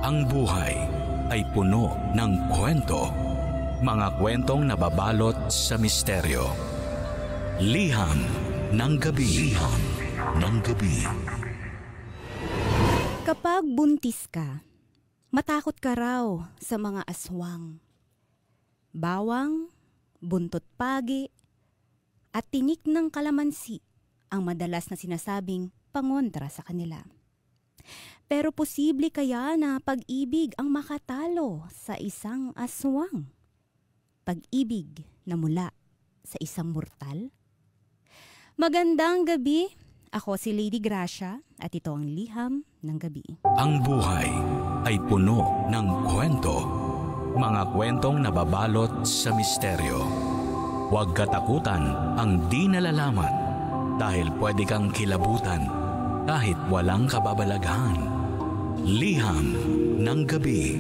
Ang buhay ay puno ng kwento. Mga kwentong nababalot sa misteryo. Liham ng gabi. Liham ng gabi. Kapag buntis ka, matakot ka raw sa mga aswang. Bawang, buntot pagi, at tinik ng kalamansi ang madalas na sinasabing pangontra sa kanila. Pero posible kaya na pag-ibig ang makatalo sa isang aswang? Pag-ibig na mula sa isang mortal? Magandang gabi! Ako si Lady Gracia at ito ang Liham ng Gabi. Ang buhay ay puno ng kwento. Mga kwentong nababalot sa misteryo. Huwag katakutan ang di nalalaman dahil pwede kang kilabutan kahit walang kababalaghan. Liham ng Gabi.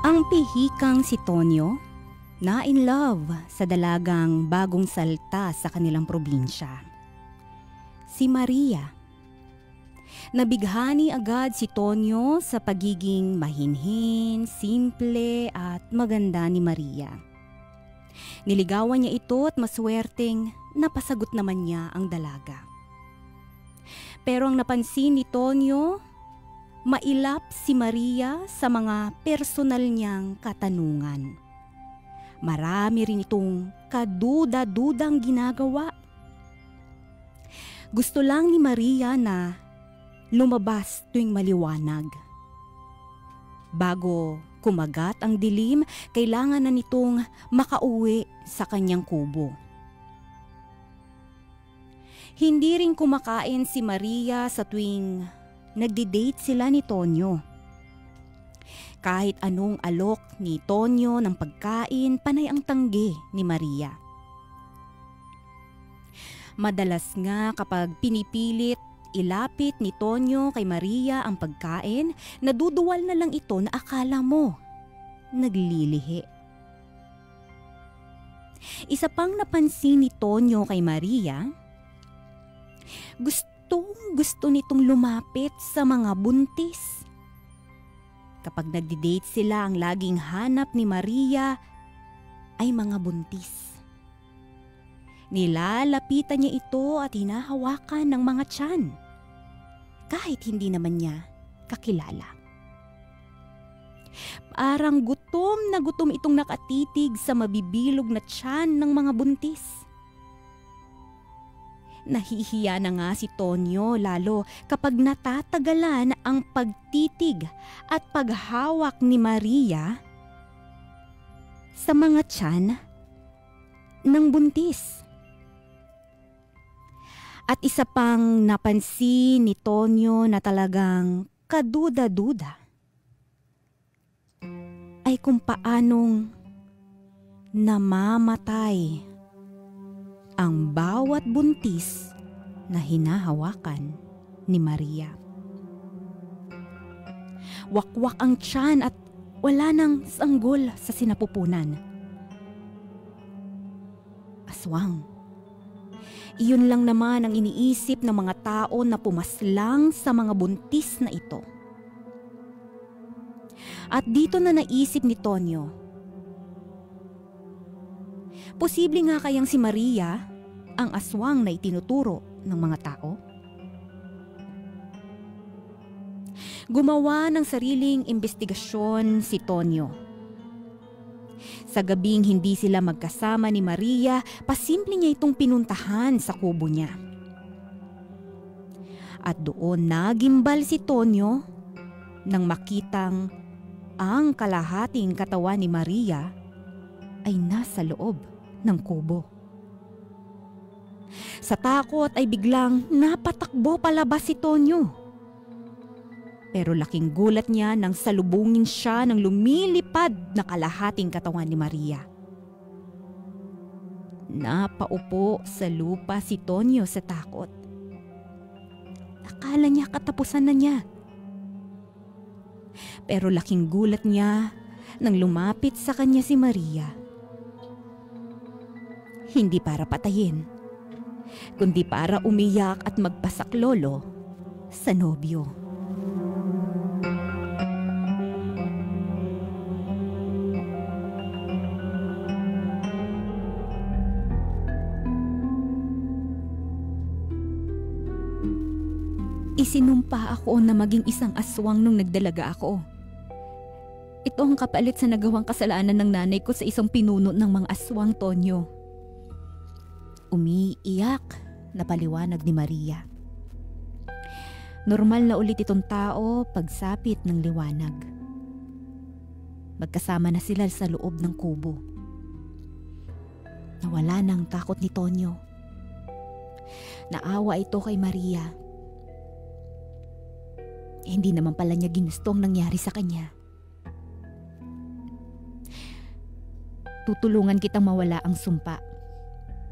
Ang pihikang si Tonyo na in love sa dalagang bagong salta sa kanilang probinsya. Si Maria. Nabighani agad si Tonyo sa pagiging mahinhin, simple at maganda ni Maria. Niligawan niya ito at maswerteng napasagot naman niya ang dalaga. Pero ang napansin ni Tonyo, mailap si Maria sa mga personal niyang katanungan. Marami rin itong kaduda-dudang ginagawa. Gusto lang ni Maria na lumabas tuwing maliwanag. Bago kumagat ang dilim, kailangan na nitong makauwi sa kanyang kubo. Hindi rin kumakain si Maria sa tuwing nagdi-date sila ni Tonyo. Kahit anong alok ni Tonyo ng pagkain, panay ang tanggi ni Maria. Madalas nga kapag pinipilit ilapit ni Tonyo kay Maria ang pagkain, naduduwal na lang ito na akala mo naglilihi. Isa pang napansin ni Tonyo kay Maria, gusto nitong lumapit sa mga buntis. Kapag nagdi-date sila, ang laging hanap ni Maria ay mga buntis. Nilalapitan niya ito at hinahawakan ng mga tiyan, kahit hindi naman niya kakilala. Parang gutom na gutom itong nakatitig sa mabibilog na tiyan ng mga buntis. Nahihiya na nga si Tonyo lalo kapag natatagalan ang pagtitig at paghawak ni Maria sa mga tiyan ng buntis. At isa pang napansin ni Tonyo na talagang kaduda-duda ay kung paanong namamatay ang bawat buntis na hinahawakan ni Maria. Wakwak ang tiyan at wala nang sanggol sa sinapupunan. Aswang. Iyon lang naman ang iniisip ng mga tao na pumaslang sa mga buntis na ito. At dito na naisip ni Tonyo, posible nga kayang si Maria ang aswang na itinuturo ng mga tao? Gumawa ng sariling investigasyon si Tonyo. Sa gabing hindi sila magkasama ni Maria, pasimple niya itong pinuntahan sa kubo niya. At doon nagimbal si Tonyo nang makitang ang kalahating katawan ni Maria ay nasa loob ng kubo. Sa takot ay biglang napatakbo palabas si Tonyo. Pero laking gulat niya nang salubungin siya ng lumilipad na kalahating katawan ni Maria. Napaupo sa lupa si Tonyo sa takot. Akala niya katapusan na niya. Pero laking gulat niya nang lumapit sa kanya si Maria. Hindi para patayin, kundi para umiyak at magpasaklolo sa nobyo. Isinumpa ako na maging isang aswang nung nagdalaga ako. Ito ang kapalit sa nagawang kasalanan ng nanay ko sa isang pinuno ng mga aswang, Tonyo. Umiiyak na paliwanag ni Maria. Normal na ulit itong tao pagsapit ng liwanag. Magkasama na sila sa loob ng kubo. Nawala na ang takot ni Tonyo. Naawa ito kay Maria. Hindi naman pala niya ginusto ang nangyari sa kanya. Tutulungan kitang mawala ang sumpa.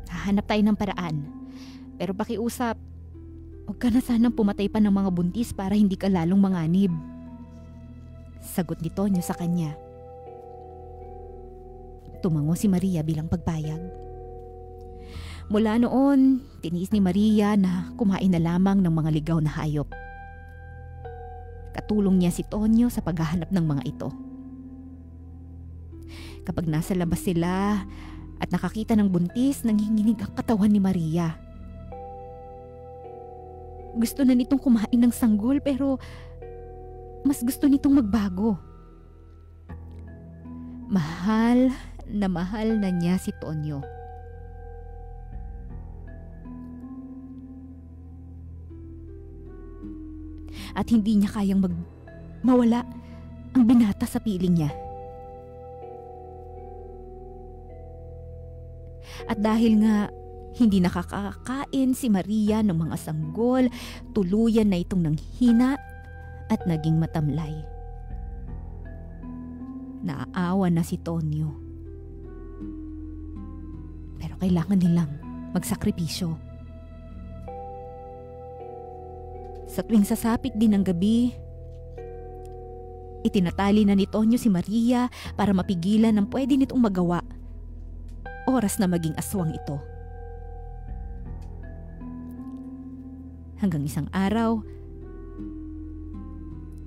Hahanap tayo ng paraan. Pero pakiusap, huwag ka na sanang pumatay pa ng mga buntis para hindi ka lalong manganib. Sagot ni Tonyo sa kanya. Tumango si Maria bilang pagpayag. Mula noon, tiniis ni Maria na kumain na lamang ng mga ligaw na hayop. Katulong niya si Tonyo sa paghahanap ng mga ito. Kapag nasa labas sila at nakakita ng buntis, nanginginig ang katawan ni Maria. Gusto na nitong kumain ng sanggol pero mas gusto nitong magbago. Mahal na niya si Tonyo. At hindi niya kayang mawala ang binata sa piling niya. At dahil nga hindi nakakakain si Maria ng mga sanggol, tuluyan na itong nanghina at naging matamlay. Naaawa na si Tonyo. Pero kailangan nilang magsakripisyo. Sa tuwing sasapit din ng gabi, itinatali na ni Tonyo si Maria para mapigilan ang pwede nitong magawa. Oras na maging aswang ito. Hanggang isang araw,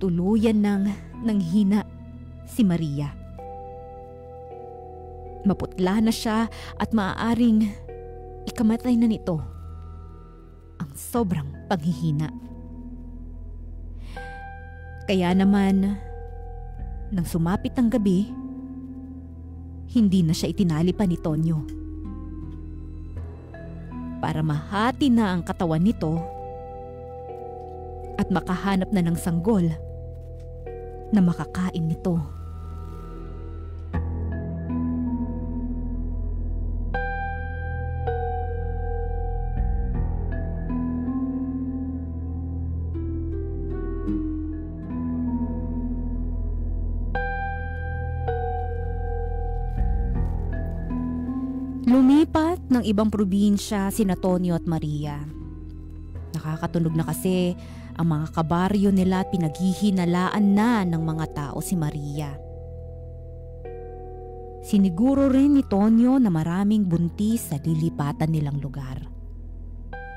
tuluyan nang nanghina si Maria. Maputla na siya at maaaring ikamatay na nito ang sobrang paghihina. Kaya naman, nang sumapit ang gabi, hindi na siya itinali pa ni Tonyo. Para mahati na ang katawan nito at makahanap na ng sanggol na makakain nito. Lumipat ng ibang probinsya sina Tonyo at Maria. Nakakatunog na kasi ang mga kabaryo nila at pinaghihinalaan na ng mga tao si Maria. Siniguro rin ni Tonyo na maraming buntis sa lilipatan nilang lugar.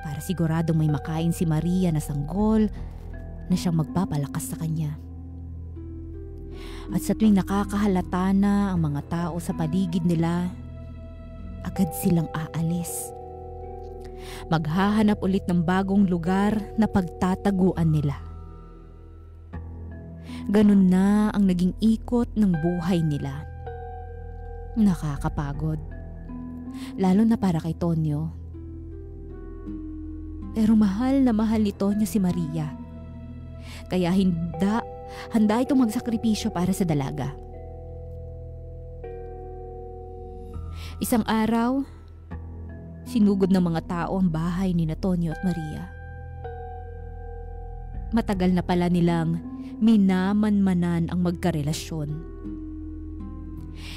Para siguradong may makain si Maria na sanggol na siyang magpapalakas sa kanya. At sa tuwing nakakahalata na ang mga tao sa paligid nila, agad silang aalis. Maghahanap ulit ng bagong lugar na pagtataguan nila. Ganun na ang naging ikot ng buhay nila. Nakakapagod. Lalo na para kay Tonyo. Pero mahal na mahal ni Tonyo si Maria. Kaya handa itong magsakripisyo para sa dalaga. Isang araw, sinugod ng mga tao ang bahay ni Tonyo at Maria. Matagal na pala nilang minamanmanan ang magkarelasyon.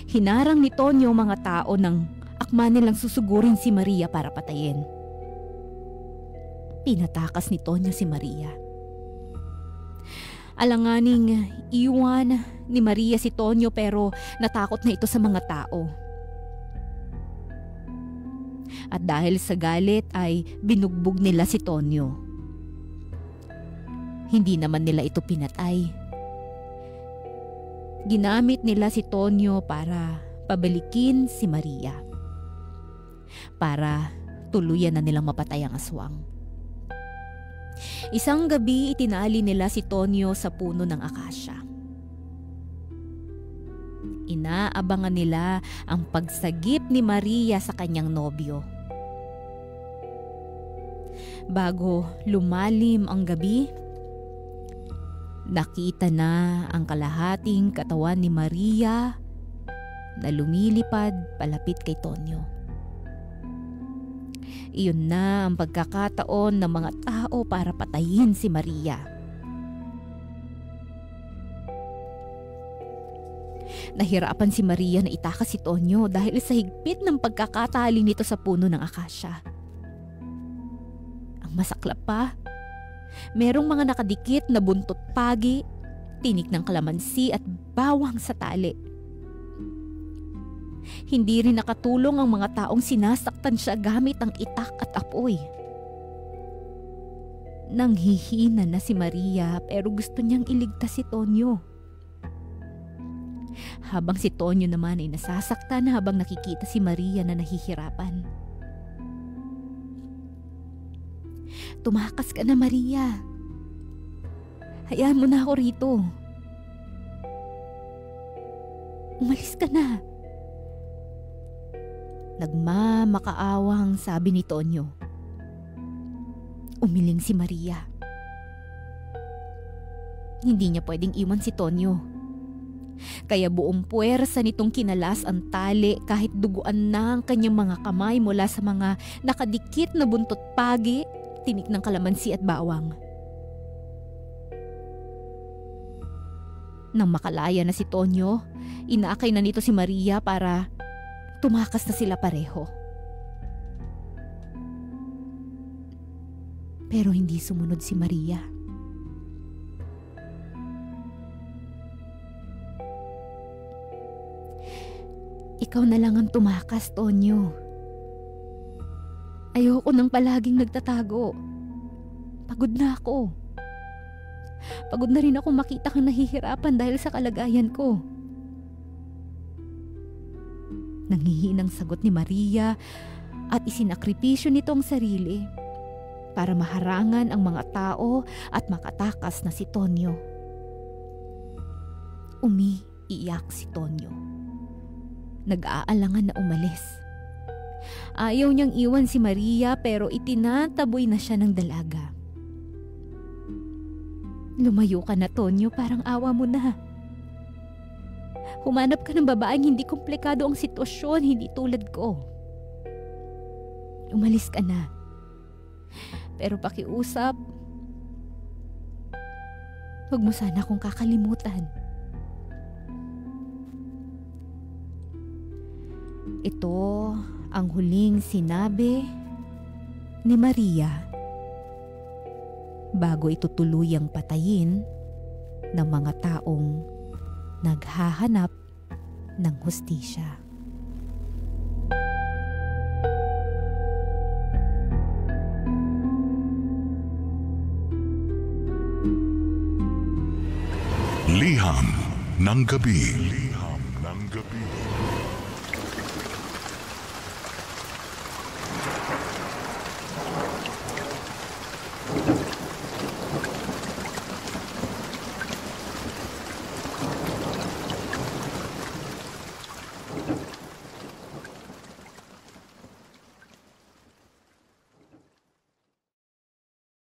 Hinarang ni Tonyo mga tao ng akma nilang susugurin si Maria para patayin. Pinatakas ni Tonyo si Maria. Alanganing iwan ni Maria si Tonyo pero natakot na ito sa mga tao. At dahil sa galit ay binugbog nila si Tonyo. Hindi naman nila ito pinatay. Ginamit nila si Tonyo para pabalikin si Maria. Para tuluyan na nilang mapatay ang aswang. Isang gabi itinali nila si Tonyo sa puno ng akasya. Inaabangan nila ang pagsagip ni Maria sa kanyang nobyo. Bago lumalim ang gabi, nakita na ang kalahating katawan ni Maria na lumilipad palapit kay Tonyo. Iyon na ang pagkakataon ng mga tao para patayin si Maria. Nahirapan si Maria na itakas si Tonyo dahil sa higpit ng pagkakatali nito sa puno ng akasya. Ang masaklap pa, merong mga nakadikit na buntot pagi, tinik ng kalamansi at bawang sa tali. Hindi rin nakatulong ang mga taong sinasaktan siya gamit ang itak at apoy. Nanghihina na si Maria pero gusto niyang iligtas si Tonyo. Habang si Tonyo naman ay nasasaktan habang nakikita si Maria na nahihirapan. Tumakas ka na, Maria. Hayaan mo na ako rito. Umalis ka na. Nagmamakaawang sabi ni Tonyo. Umiling si Maria. Hindi niya pwedeng iwan si Tonyo. Kaya buong puwersa nitong kinalas ang tali kahit duguan na ang kanyang mga kamay mula sa mga nakadikit na buntot pagi, tinik ng kalamansi at bawang. Nang makalaya na si Tonyo, inaakay na nito si Maria para tumakas na sila pareho. Pero hindi sumunod si Maria. Ikaw na lang ang tumakas, Tonyo. Ayoko nang palaging nagtatago. Pagod na ako. Pagod na rin ako makita kang nahihirapan dahil sa kalagayan ko. Nanghihinang sagot ni Maria at isinakripisyo nito ang sarili para maharangan ang mga tao at makatakas na si Tonyo. Umiiyak si Tonyo. Nag-aalangan na umalis. Ayaw niyang iwan si Maria pero itinataboy na siya ng dalaga. Lumayo ka na, Tonyo, parang awa mo na. Humanap ka ng babaeng hindi komplikado ang sitwasyon, hindi tulad ko. Umalis ka na. Pero pakiusap, huwag mo sana akong kakalimutan. Ito ang huling sinabi ni Maria bago ito tuluyang patayin ng mga taong naghahanap ng hustisya. Liham ng gabi.